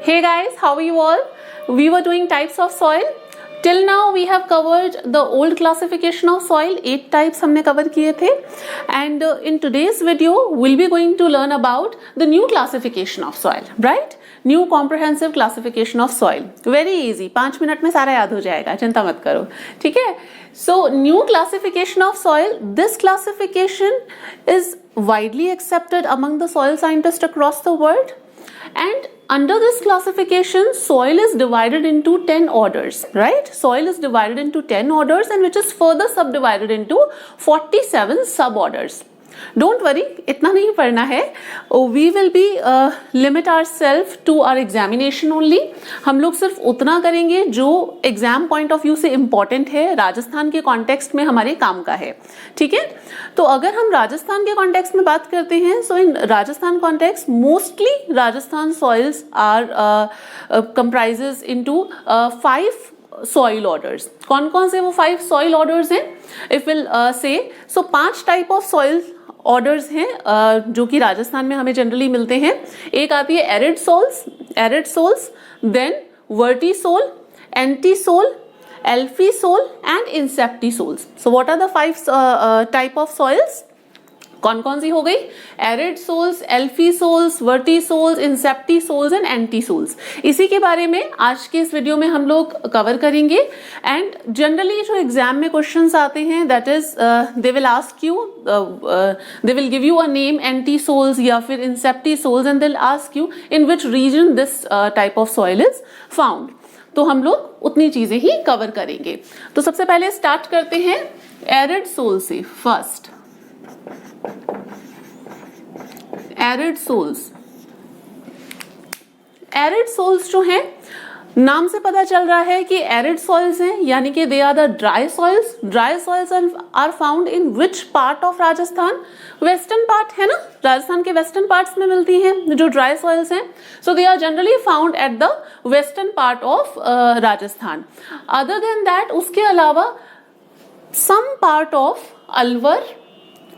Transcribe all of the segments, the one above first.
Hey guys, how are you all? We were doing types of soil. Till now we have covered the old classification of soil. 8 types हमने cover किए थे. And in today's video we'll be going to learn about the new classification of soil, right? New comprehensive classification of soil. Very easy. 5 minute में सारा याद हो जाएगा. चिंता मत करो. ठीक है? So new classification of soil. This classification is widely accepted among the soil scientists across the world. And under this classification, soil is divided into 10 orders, right? Soil is divided into 10 orders and which is further subdivided into 47 suborders. Don't worry, इतना नहीं पढ़ना है. We will be limit ourselves to our examination only. हम लोग सिर्फ उतना करेंगे जो एग्जाम पॉइंट ऑफ व्यू से इम्पोर्टेंट है, राजस्थान के कॉन्टेक्स्ट में हमारे काम का है. ठीक है? तो अगर हम राजस्थान के कॉन्टेक्स्ट में बात करते हैं, so in Rajasthan context mostly Rajasthan soils are comprises into 5 soil orders. कौन कौन से वो 5 सॉइल ऑर्डर्स हैं? If will say so 5 type of soil orders हैं जो कि राजस्थान में हमें जनरली मिलते हैं. एक आती है aridisols, then vertisol, entisol, alfisol and inceptisols. So what are the 5 type of soils? कौन कौन सी हो गई? Aridisols, alfisols, vertisols, inceptisols and entisols. इसी के बारे में आज के इस वीडियो में हम लोग कवर करेंगे. एंड जनरली जो एग्जाम में क्वेश्चंस आते हैं, that is they will ask you, they will give you a name entisols या फिर inceptisols and they will ask you in which region this type of soil is found. तो हम लोग उतनी चीजें ही cover करेंगे. तो सबसे पहले स्टार्ट करते हैं एरिड सोल से. फर्स्ट एरिड सोल्स जो हैं, नाम से पता चल रहा है कि एरिड सॉइल्स हैं, यानी कि they are the dry soils are found in which part of Rajasthan? Western part है ना, राजस्थान के वेस्टर्न पार्ट्स में मिलती हैं जो ड्राई सॉइल्स हैं. So they are generally found at the western part of Rajasthan. Other than that, उसके अलावा some part of Alwar,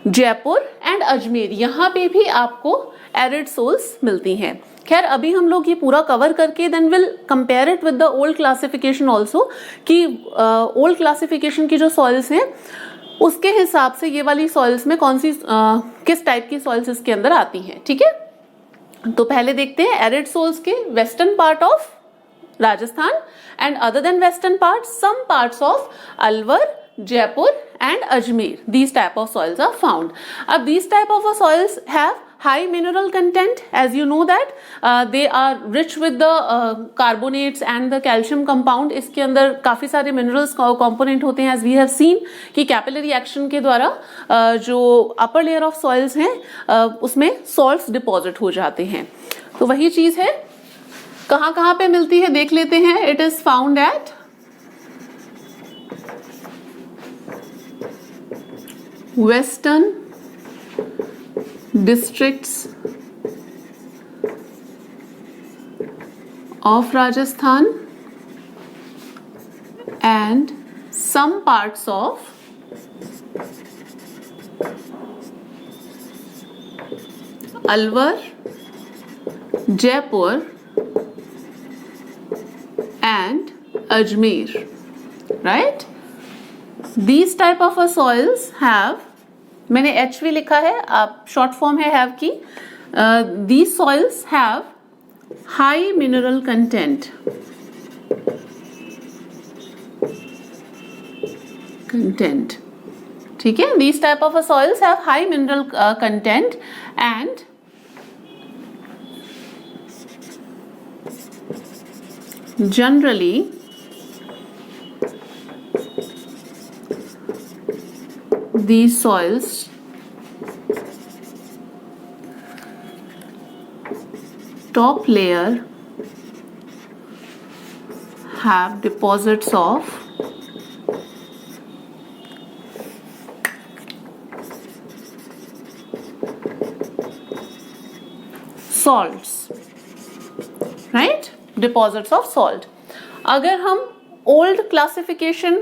Jaipur and Ajmer, यहाँ पे भी आपको एरिड सोल्स मिलती हैं. खैर अभी हम लोग ये पूरा कवर करके then will compare it with the old classification also, कि ओल्ड क्लासिफिकेशन की जो सॉइल्स हैं उसके हिसाब से ये वाली सॉइल्स में कौन सी किस टाइप की सॉइल्स इसके अंदर आती हैं. ठीक है? तो पहले देखते हैं एरिड सोल्स के western part of Rajasthan and other than western part some parts of Alwar, Jaipur and Ajmer. These type of soils are found. These type of soils have high mineral content, as you know that they are rich with the carbonates and the calcium compound. इसके अंदर काफी सारे minerals component होते हैं, as we have seen कि capillary action के द्वारा जो upper layer of soils हैं उसमें salts deposit हो जाते हैं. तो वही चीज है. कहाँ पे मिलती है देख लेते हैं. It is found at Western districts of Rajasthan and some parts of Alwar, Jaipur and Ajmer, right? These type of soils have, मैंने HV लिखा है, आप शॉर्ट फॉर्म है हैव की. These soils have high mineral content. ठीक है? These type of soils have high mineral content and generally these soils top layer have deposits of salts, right? Deposits of salt. अगर हम old classification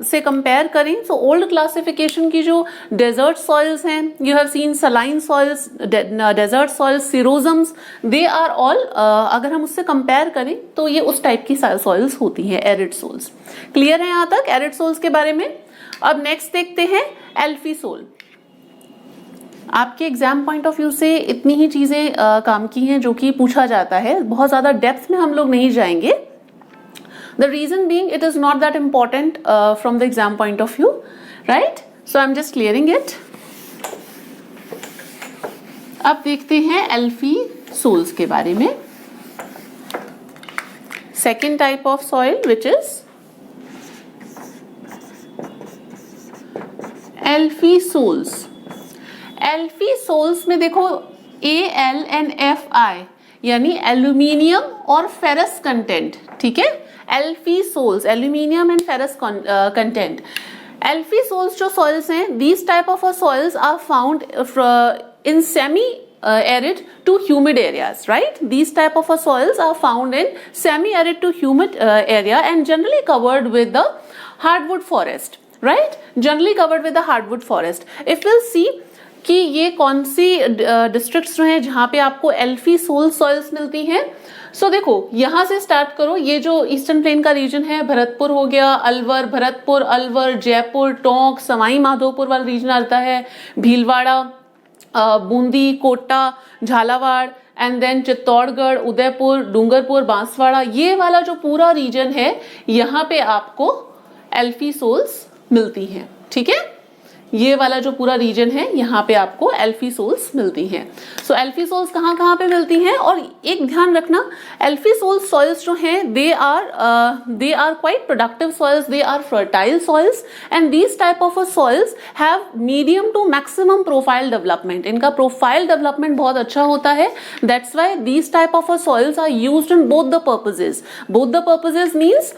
से compare करें तो old classification की जो desert soils हैं, you have seen saline soils, desert soils, sierozems, they are all, अगर हम उससे कंपेयर करें तो ये उस टाइप की सॉइल्स होती हैं, एरिड सॉइल्स। क्लियर है यहाँ तक एरिड सॉइल्स के बारे में? अब नेक्स्ट देखते हैं एल्फी सॉइल। आपके एग्जाम पॉइंट ऑफ व्यू से इतनी ही चीजें काम की हैं जो कि पूछा जाता है, बहुत ज्यादा डेप्थ में हम लोग नहीं जाएंगे। The reason being it is not that important from the exam point of view, right? So I am just clearing it. अब देखते हैं एल्फी सोल्स के बारे में। Second type of soil which is alfisols. Alfisols में देखो AlNFi यानी aluminium और फेरस कंटेंट, ठीक है? Alfisols, aluminium and ferrous content. Alfisols जो सॉइल्स हैं, these type of soils are found in semi-arid to humid areas, right? These type of soils are found in semi-arid to humid area and generally covered with the hardwood forest, right? Generally covered with the hardwood forest. If we'll see कि ये कौन सी districts जो हैं जहाँ पे आपको एल्फी soul soils मिलती हैं। सो देखो यहाँ से स्टार्ट करो, ये जो ईस्टर्न प्लेन का रीजन है, भरतपुर हो गया, अलवर, भरतपुर, अलवर, जयपुर, टोंक, सवाई माधोपुर वाला रीजन आता है, भीलवाड़ा, बूंदी, कोटा, झालावाड़, एंड देन चित्तौड़गढ़, उदयपुर, डूंगरपुर, बांसवाड़ा, ये वाला जो पूरा रीजन है यहाँ पे आपको एल्फी सोल्स मिलती हैं, ठीक है? ये वाला जो पूरा रीजन है यहाँ पे आपको एल्फी सोल्स मिलती हैं। सो एल्फी सोल्स कहाँ कहाँ पे मिलती हैं? और एक ध्यान रखना, एल्फी सोल्स सॉइल्स जो हैं they are quite productive soils, they are fertile soils and these type of soils have medium to maximum profile development. इनका प्रोफाइल डेवलपमेंट बहुत अच्छा होता है, that's why these type of soils are used in both the purposes. Both the purposes means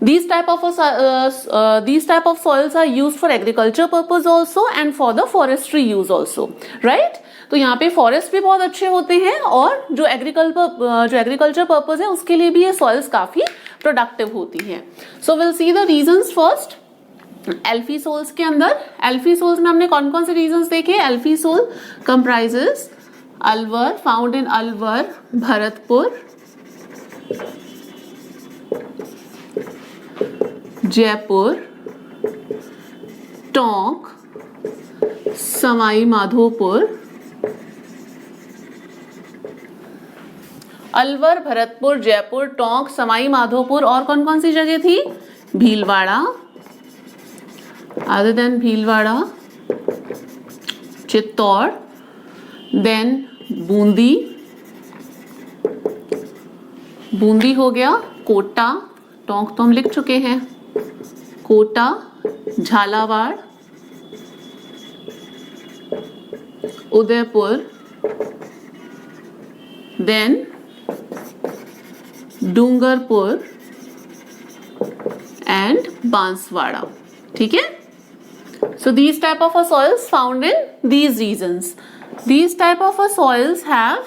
these type of soils are used for agriculture purpose also and for the forestry use also, right? तो यहाँ पे forest भी बहुत अच्छे होते हैं और जो एग्रीकल्चर पर्पज है उसके लिए भी ये सॉइल्स काफी प्रोडक्टिव होती हैं। So will see the reasons first. Alfisols के अंदर, एल्फी सोल्स में हमने कौन कौन से रीजंस देखे? Alfisol comprises Alwar, found in Alwar, Bharatpur, Jaipur, Tonk, Sawai Madhopur, Alwar, Bharatpur, Jaipur, Tonk, Sawai Madhopur, और कौन कौन सी जगह थी? Bhilwara, other than Bhilwara, Chittor, then Bundi, Bundi हो गया, कोटा, टोंक तो हम लिख चुके हैं, कोटा, झालावाड़, उदयपुर, देन डूंगरपुर एंड बांसवाड़ा, ठीक है? So these type of soils found in these regions. These type of soils have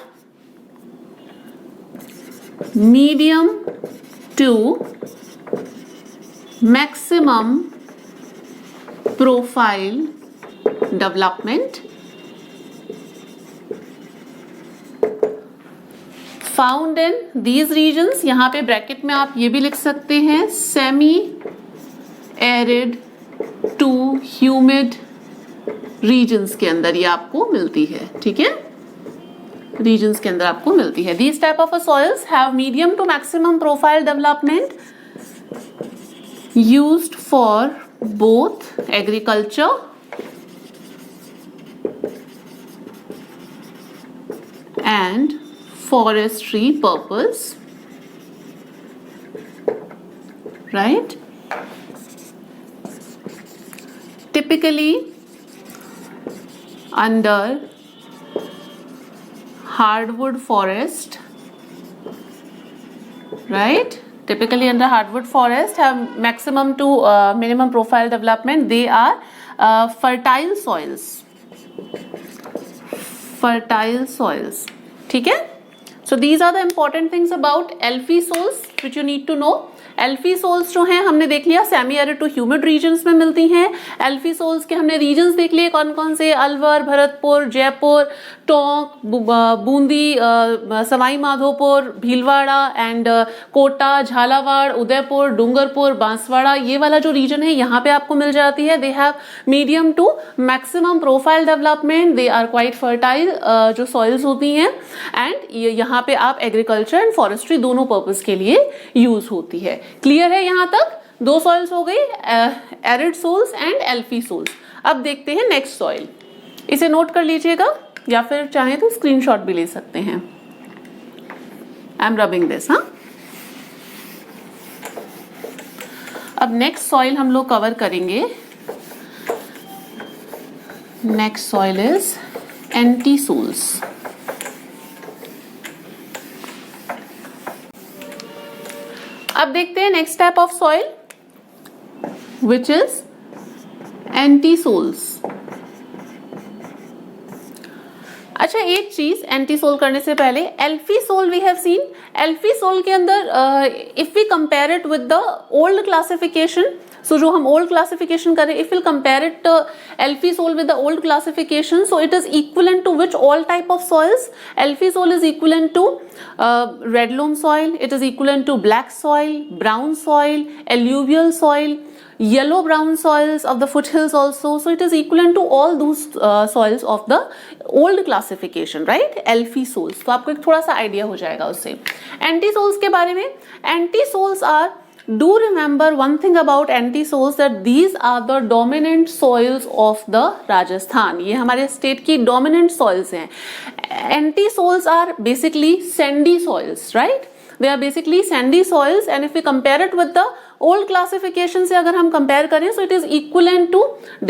medium to maximum profile development found in these regions. यहाँ पे ब्रैकेट में आप ये भी लिख सकते हैं semi arid to humid regions के अंदर ये आपको मिलती है, ठीक है? रीजन्स के अंदर आपको मिलती है। These type of soils have medium to maximum profile development used for both agriculture and forestry purpose, right? Typically under hardwood forest, right? Typically under hardwood forest have maximum to minimum profile development. They are fertile soils. Fertile soils. ठीक है? So these are the important things about alphy soils which you need to know. Alfisols जो हैं हमने देख लिया semi arid to humid regions में मिलती हैं। एल्फी सोल्स के हमने रीजन्स देख लिए कौन कौन से, अलवर, भरतपुर, जयपुर, टोंक, बूंदी, सवाई माधोपुर, भीलवाड़ा एंड कोटा, झालावाड़, उदयपुर, डूंगरपुर, बांसवाड़ा, ये वाला जो रीजन है यहाँ पे आपको मिल जाती है। They have medium to maximum profile development, they are quite fertile जो सॉइल्स होती हैं, एंड यहाँ पे आप एग्रीकल्चर एंड फॉरेस्ट्री दोनों पर्पज के लिए यूज होती है। क्लियर है यहाँ तक? दो सॉइल्स हो गई, एरिड सोल्स एंड एल्फी सोल्स। अब देखते हैं नेक्स्ट सॉइल, इसे नोट कर लीजिएगा या फिर चाहें तो स्क्रीनशॉट भी ले सकते हैं। I am rubbing this. हाँ, अब नेक्स्ट सॉइल हम लोग कवर करेंगे। Next soil is entisols. अब देखते हैं next type of soil which is entisols. अच्छा, एक चीज एंटी सोल करने से पहले, alfisol we have seen, alfisol के अंदर if we compare it with the old classification, so जो हम ओल्ड क्लासिफिकेशन करें, if will compare it alfisol with the old classification, so it is equivalent to which all type of soils? Alfisol is equivalent to red loam soil, it is equivalent to black soil, brown soil, alluvial soil, yellow brown soils of the foothills also. So it is equivalent to all those soils of the old classification, right? Elphi soils. तो आपको एक थोड़ा सा idea हो जाएगा उससे। Anti souls के बारे में, entisols are, do remember one thing about anti soils, that these are the dominant soils of the Rajasthan. ये हमारे स्टेट की dominant soils हैं। Anti soils are basically sandy soils, right? They are basically sandy soils, and if we compare it with the old classification से अगर हम compare करें, so it is equivalent to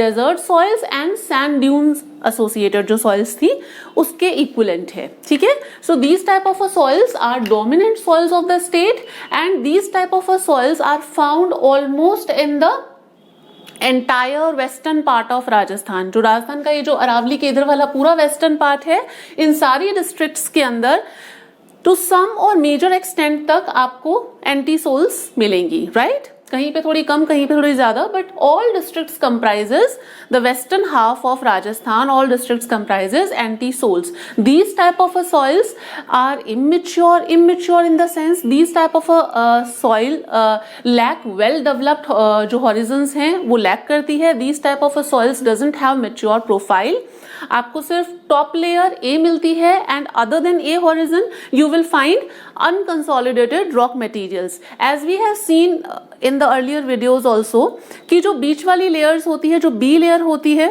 desert soils and sand dunes associated जो soils थी उसके equivalent है, ठीक है? So these type of soils are dominant soils of the state, and these type of soils are found almost in the entire western part of Rajasthan. जो राजस्थान का ये जो अरावली के इधर वाला पूरा वेस्टर्न पार्ट है, इन सारी डिस्ट्रिक्ट्स के अंदर टू सम और मेजर एक्सटेंट तक आपको एंटी सोल्स मिलेंगी, राइट? कहीं पे थोड़ी कम, कहीं पे थोड़ी ज्यादा, but all districts comprises the western half of Rajasthan, all districts comprises entisols. These type of soils are immature in the sense, these type of soil lack well developed जो horizons हैं वो लैक करती है। These type of soils doesn't have mature profile. आपको सिर्फ top layer A मिलती है, and other than A horizon you will find unconsolidated rock materials, as we have seen in the earlier videos also, कि जो बीच वाली layers होती है, जो बी लेयर होती है,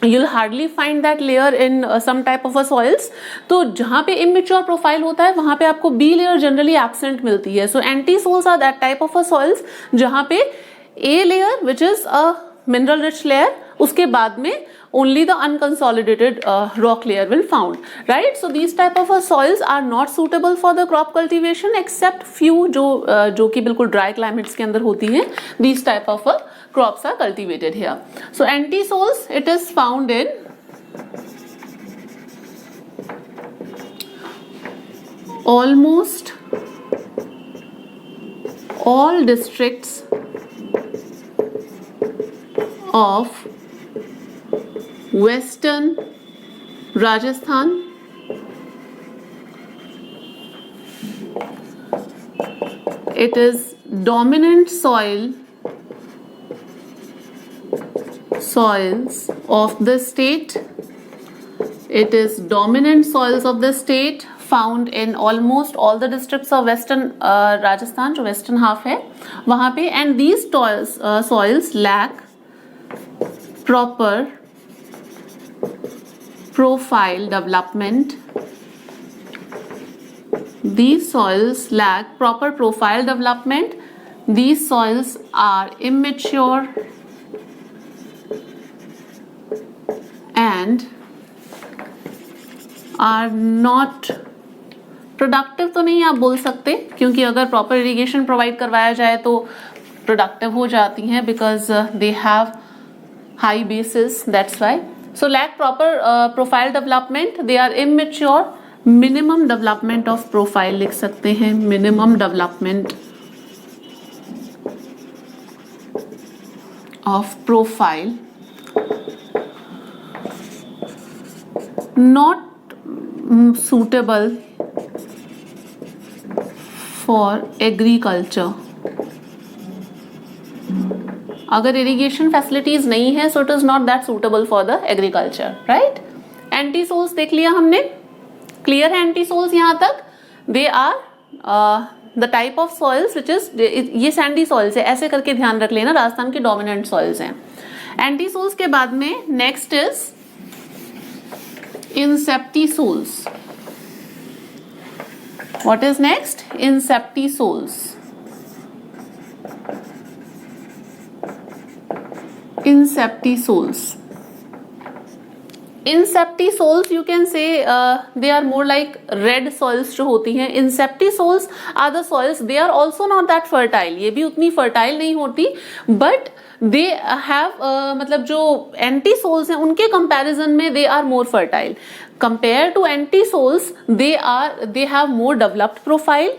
you'll hardly find that layer in some type of a soils. तो जहाँ पे immature profile होता है वहाँ पे आपको B layer generally absent मिलती है. So anti soils are that type of a soils जहाँ पे A layer which is a mineral rich layer, उसके बाद में only the unconsolidated rock layer will found, right? So these type of soils are not suitable for the crop cultivation except few जो कि बिल्कुल dry climates के अंदर होती हैं. These type of crops are cultivated here. So anti soils, it is found in almost all districts of Western Rajasthan, it is dominant soils of the state. It is dominant soils of the state found in almost all the districts of Western Rajasthan, जो western half है वहाँ पे, and these soils lack proper profile development. These soils lack proper profile development. These soils are immature and are not productive तो नहीं आप बोल सकते, क्योंकि अगर प्रॉपर इरिगेशन प्रोवाइड करवाया जाए तो प्रोडक्टिव हो जाती हैं, because they have high basis, that's why. So lack proper profile development, they are immature. Minimum development of profile लिख सकते हैं, minimum development of profile not suitable for agriculture. अगर इरिगेशन फैसिलिटीज नहीं है, so it is not that suitable for the agriculture, right. Entisols देख लिया हमने, clear है एंटी सोल्स यहाँ तक. They are the type of soils which is, ये सैंडी सॉइल्स है, ऐसे करके ध्यान रख लेना, राजस्थान की डोमिनेंट सॉइल्स हैं. एंटी सोल्स के बाद में next is inceptisols. What is next? Inceptisols. Inseptisols. Inseptisols you can say they are more like red soils जो होती हैं. Inseptisols are the soils, they are also not that fertile, ये भी उतनी fertile नहीं होती, but they have मतलब जो antisols हैं उनके comparison में they are more fertile. Compared to antisols they have more developed profile.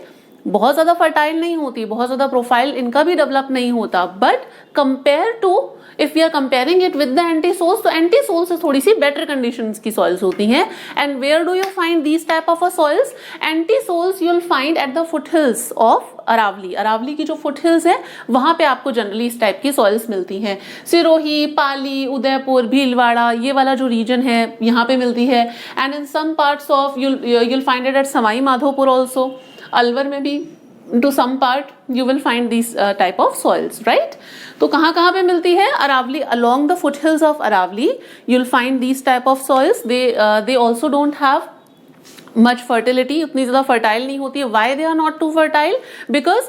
बहुत ज़्यादा फर्टाइल नहीं होती, बहुत ज़्यादा प्रोफाइल इनका भी डेवलप नहीं होता, but compare to if we are comparing it with the entisols, तो एंटी सोल्स से थोड़ी सी बेटर कंडीशंस की सॉइल्स होती हैं. And where do you find these type of a soils? Entisols you will find at the foothills of Aravalli. Aravalli की जो foot hills है वहां पे आपको जनरली इस टाइप की सॉइल्स मिलती हैं. सिरोही, पाली, उदयपुर, भीलवाड़ा, ये वाला जो रीजन है यहाँ पे मिलती है. And in some parts of you'll find it at Sawai Madhopur also. Alwar में भी to some part you will find these type of soils, right? तो कहाँ पे मिलती है? Aravalli, along the foothills of Aravali you'll find these type of soils. They also don't have much fertility, उतनी ज़्यादा fertile नहीं होती है. Why they are not too fertile? Because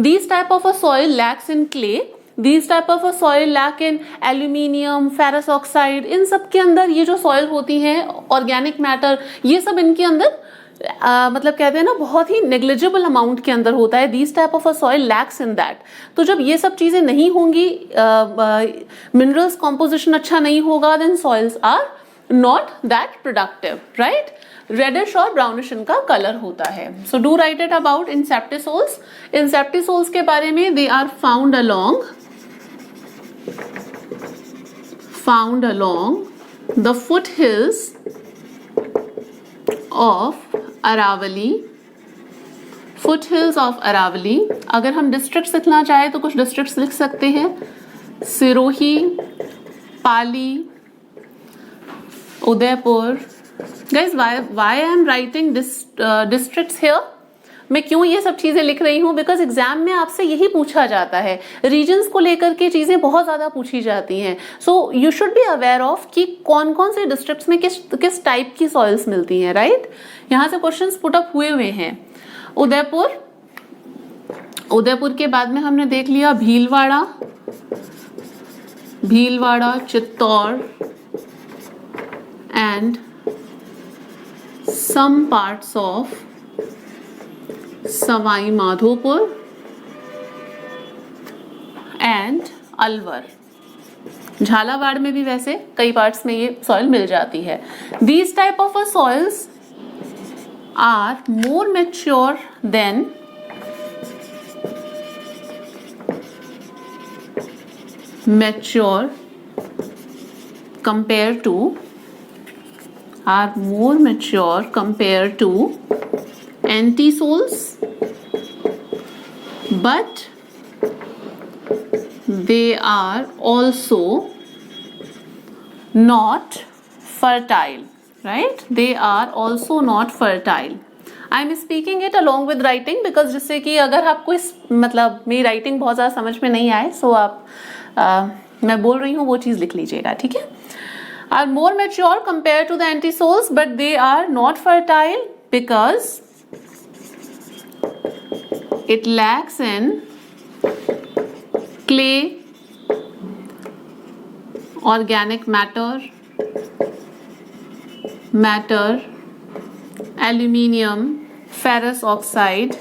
these type of a soil lacks in clay. These type of a soil lack in aluminium, ferrous oxide. इन सब के अंदर ये जो soil होती है, organic matter, ये सब इनके अंदर मतलब कहते हैं ना बहुत ही नेग्लिजिबल अमाउंट के अंदर होता है. These type of a soil lakhs in that. तो जब ये सब चीजें नहीं होंगी, मिनरल्स कॉम्पोजिशन अच्छा नहीं होगा, then soils are not that productive, right. Reddish और ब्राउनिश इनका कलर होता है. So do write it about inceptisols. Inceptisols के बारे में, they are found along the foothills of Aravalli. Foothills of Aravalli. अगर हम डिस्ट्रिक्ट्स लिखना चाहे तो कुछ डिस्ट्रिक्ट्स लिख सकते हैं. Sirohi, Pali, Udaipur. Guys why I am writing districts here? मैं क्यों ये सब चीजें लिख रही हूँ? बिकॉज एग्जाम में आपसे यही पूछा जाता है, रीजन्स को लेकर के चीजें बहुत ज्यादा पूछी जाती हैं. So you should be aware of कि कौन कौन से डिस्ट्रिक्ट्स में किस टाइप की सॉइल्स मिलती हैं, राइट. यहाँ से क्वेश्चंस पुट अप हुए हैं. उदयपुर के बाद में हमने देख लिया Bhilwara, Chittor and some parts of Sawai Madhopur and Alwar. Jhalawar में भी वैसे कई पार्ट्स में ये सॉइल मिल जाती है. These type of a soils are more mature than compared to antisols, but they are also not fertile, right? They are also not fertile. I am speaking it along with writing because जिससे कि अगर आपको इस मतलब मेरी writing बहुत ज़्यादा समझ में नहीं आए, सो आप मैं बोल रही हूँ वो चीज़ लिख लीजिएगा, ठीक है. Are more mature compared to the antisols, but they are not fertile because it lacks in clay, organic matter, aluminium, ferrous oxide,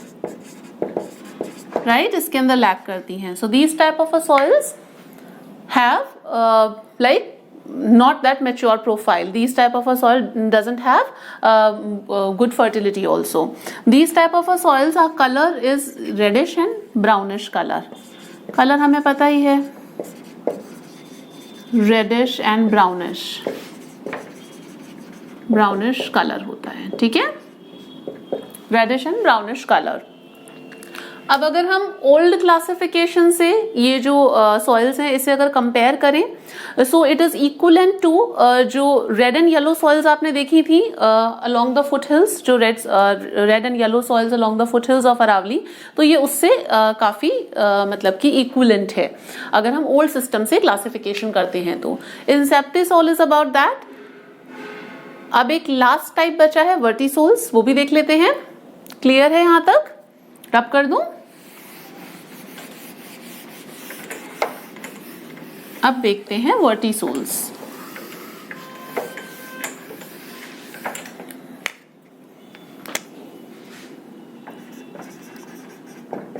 right? इसके अंदर lack करती हैं. So these type of soils have like not that mature profile. These type of a soil doesn't have good fertility also. These type of a soils, our color is reddish and brownish color. Color हमें पता ही है. Reddish and brownish colour होता है, ठीक है, reddish and brownish colour. अब अगर हम ओल्ड क्लासिफिकेशन से ये जो सॉइल्स हैं इसे अगर कंपेयर करें, so it is equivalent to जो रेड एंड येलो सॉइल्स आपने देखी थी अलोंग द फुट हिल्स, जो red and yellow soils along the foothills of Aravalli, तो ये उससे काफी मतलब कि इक्वलेंट है अगर हम ओल्ड सिस्टम से क्लासिफिकेशन करते हैं तो। इंसेप्टिसोल इज अबाउट दैट। अब एक लास्ट टाइप बचा है वर्टिसोल्स, वो भी देख लेते हैं। क्लियर है यहां तक? रब कर दूं? अब देखते हैं vertisols.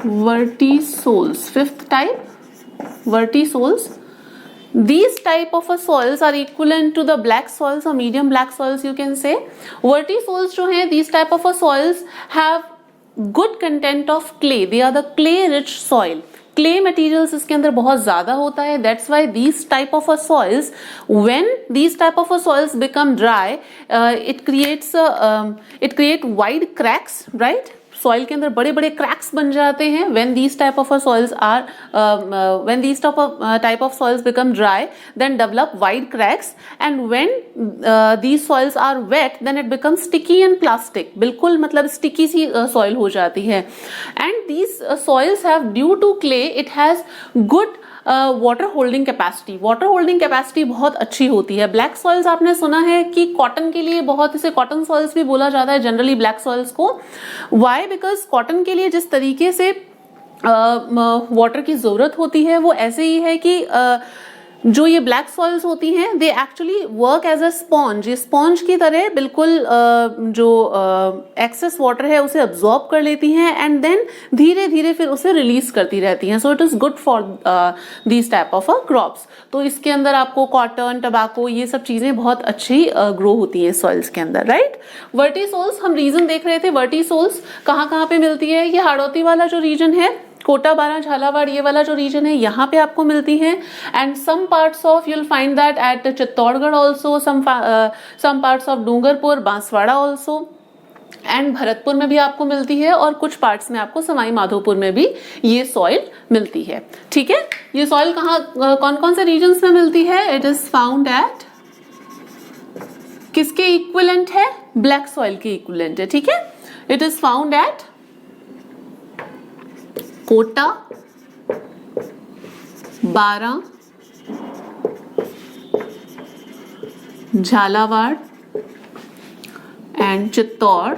Vertisols, fifth type, vertisols. These type of soils are equivalent to the black soils or medium black soils you can say. Vertisols जो हैं, these type of soils have good content of clay. They are the clay rich soil. Clay materials इसके अंदर बहुत ज़्यादा होता है. That's why these type of soils, when these type of soils become dry, it create wide cracks, right? Soil के अंदर बड़े बड़े क्रैक्स बन जाते हैं when these type of soils become dry, then develop wide cracks, and when these soils are wet, then it becomes sticky and plastic. बिल्कुल मतलब sticky सी soil हो जाती है. and these soils have, due to clay, it has good water holding capacity. Water holding capacity बहुत अच्छी होती है. Black soils आपने सुना है कि कॉटन के लिए बहुत, इसे कॉटन सॉइल्स भी बोला जाता है जनरली ब्लैक सॉइल्स को. वाई? बिकॉज कॉटन के लिए जिस तरीके से वाटर की जरूरत होती है वो ऐसे ही है कि जो ये ब्लैक सॉइल्स होती हैं they actually work as a sponge. ये स्पॉन्ज की तरह बिल्कुल जो एक्सेस वाटर है उसे अब्जॉर्ब कर लेती हैं एंड देन धीरे धीरे फिर उसे रिलीज करती रहती हैं. सो it is good for these type of crops. तो इसके अंदर आपको कॉटन, टबाको, ये सब चीजें बहुत अच्छी ग्रो होती हैं सॉइल्स के अंदर, राइट. वर्टिसोल्स हम रीजन देख रहे थे. वर्टिसोल्स कहाँ पे मिलती है? ये हाड़ौती वाला जो रीजन है, कोटा, बारा, झालावाड़, ये वाला जो रीजन है यहाँ पे आपको मिलती है. And some parts of you'll find that at Chittorgarh also, some parts of Dungarpur, Banswara also, and Bharatpur में भी आपको मिलती है, और कुछ पार्ट्स में आपको सवाई माधोपुर में भी ये सॉइल मिलती है. ठीक है, ये सॉइल कहाँ कौन कौन से रीजन्स में मिलती है? इट इज फाउंड एट, किसके इक्विवेलेंट है? ब्लैक सॉइल के इक्विवेलेंट है. ठीक है, it is found at Kota, Baran, Jhalawar and Chittor,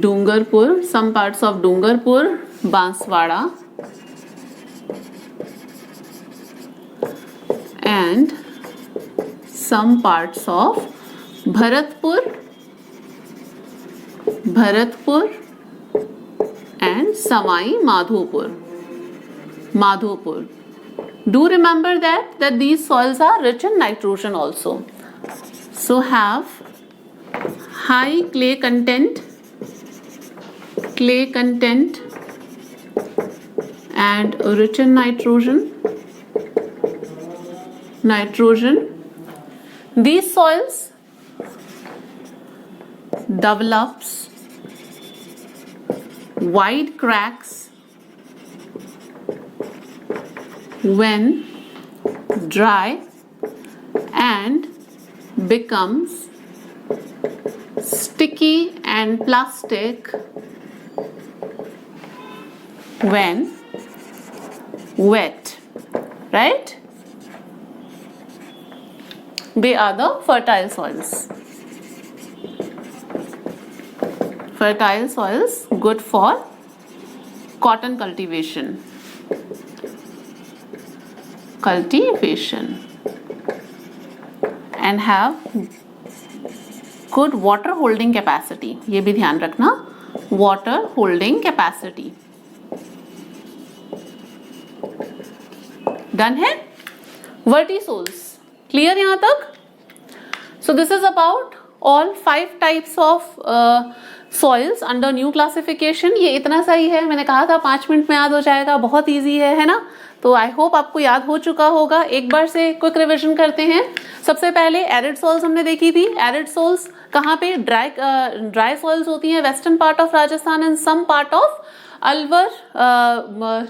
Dungarpur, some parts of Dungarpur, Banswara and some parts of Bharatpur and Sawai Madhopur. Do remember that these soils are rich in nitrogen also. So have high clay content and rich in nitrogen. These soils develops wide cracks when dry and becomes sticky and plastic when wet, right? They are the fertile soils. Fertile soils good for cotton cultivation and have good water holding capacity. ये भी ध्यान रखना, water holding capacity. Done है? Vertisols. Clear यहाँ तक? So this is about all 5 types of soils under new classification. ये इतना सही है, मैंने कहा था 5 मिनट में याद हो जाएगा, बहुत इजी है ना। तो आई होप आपको याद हो चुका होगा। एक बार से क्विक रिवीजन करते हैं। सबसे पहले एरिड सॉइल्स हमने देखी थी। एरिड सॉइल्स कहाँ पे? ड्राई सॉइल्स होती हैं western part of Rajasthan and some part of Alwar,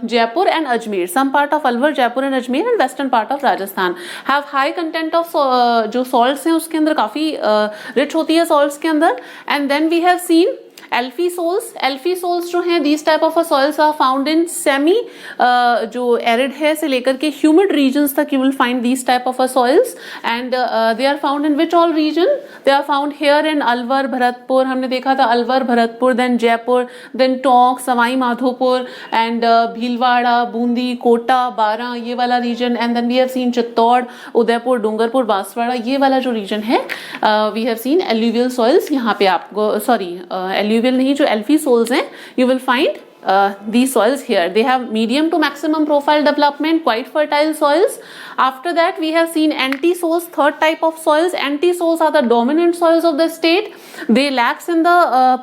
Jaipur and Ajmer. Some part of Alwar, Jaipur and Ajmer and western part of Rajasthan have high content of जो सॉल्ट्स हैं उसके अंदर काफी रिच होती है सॉल्ट्स के अंदर। And then we have seen alfisols. Alfisols जो हैं these type of soils are found in semi जो एरिड है से लेकर के ह्यूमिड रीजन्स तक you will find these type of soils. And they are found in which all region? They are found here in Alwar, Bharatpur, हमने देखा था Alwar, Bharatpur, then Jaipur, then Tonk, Sawai Madhopur and Bhilwara, Bundi, Kota, Baran, ये वाला region. And then we have seen Chittor, Udaipur, Dungarpur, Banswara, ये वाला जो region है we have seen alluvial soils. यहाँ पे आपको एल्यूवियल नहीं, जो एल्फी सोल्स हैं you will find these soils here. They have medium to maximum profile development, quite fertile soils. After that we have seen anti-soils, third type of soils. Anti-soils are the dominant soils of the state. They lacks in the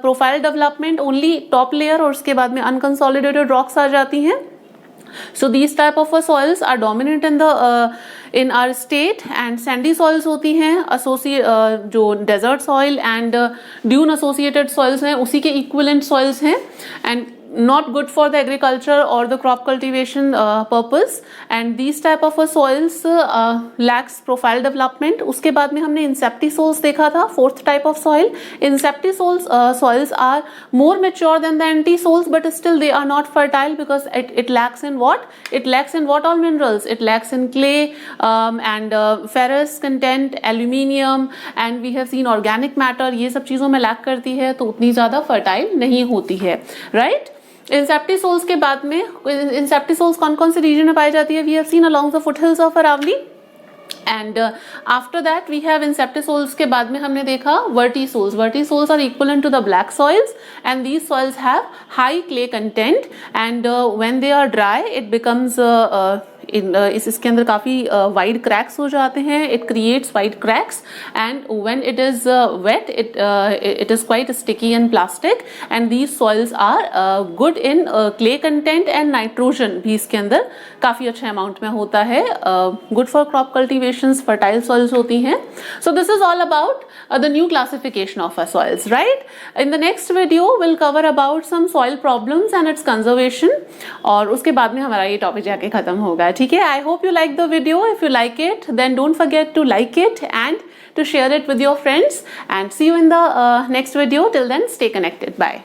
profile development, only top layer, और उसके बाद में unconsolidated rocks आ जाती हैं. So these type of soils are dominant in our state. And sandy soils होती हैं जो desert soil and dune associated soils हैं, उसी के equivalent soils हैं and not good for the agriculture or the crop cultivation purpose. And these type of soils lacks profile development. उसके बाद में हमने insepti soils देखा था, fourth type of soil. Insepti soils are more mature than the anti soils, but still they are not fertile because it lacks in what? It lacks in what all minerals? It lacks in clay and ferrous content, aluminium, and we have seen organic matter. ये सब चीजों में lack करती है तो उतनी ज्यादा fertile नहीं होती है, right? इंसेप्टी सोल्स के बाद में इंसेप्टी सोल्स कौन कौन से रीजन में पाई जाती है? We have seen along the foothills of Aravalli. And after that we have inceptisols के बाद में हमने देखा vertisols. Vertisols are equivalent to the black soils and these soils have high clay content and when they are dry it becomes इसके अंदर काफी wide cracks हो जाते हैं. It creates wide cracks and when it is wet it is quite sticky and plastic and these soils are good in clay content and nitrogen भी इसके अंदर काफी अच्छे अमाउंट में होता है. Good for crop cultivation, fertile soils होती हैं. So this is all about the new classification of our soils, right? In the next video we'll cover about some soil problems and its conservation और उसके बाद में हमारा ये topic जाके खत्म होगा. ठीक है, I hope you like the video. If you like it then don't forget to like it and to share it with your friends and see you in the next video. Till then, stay connected. Bye.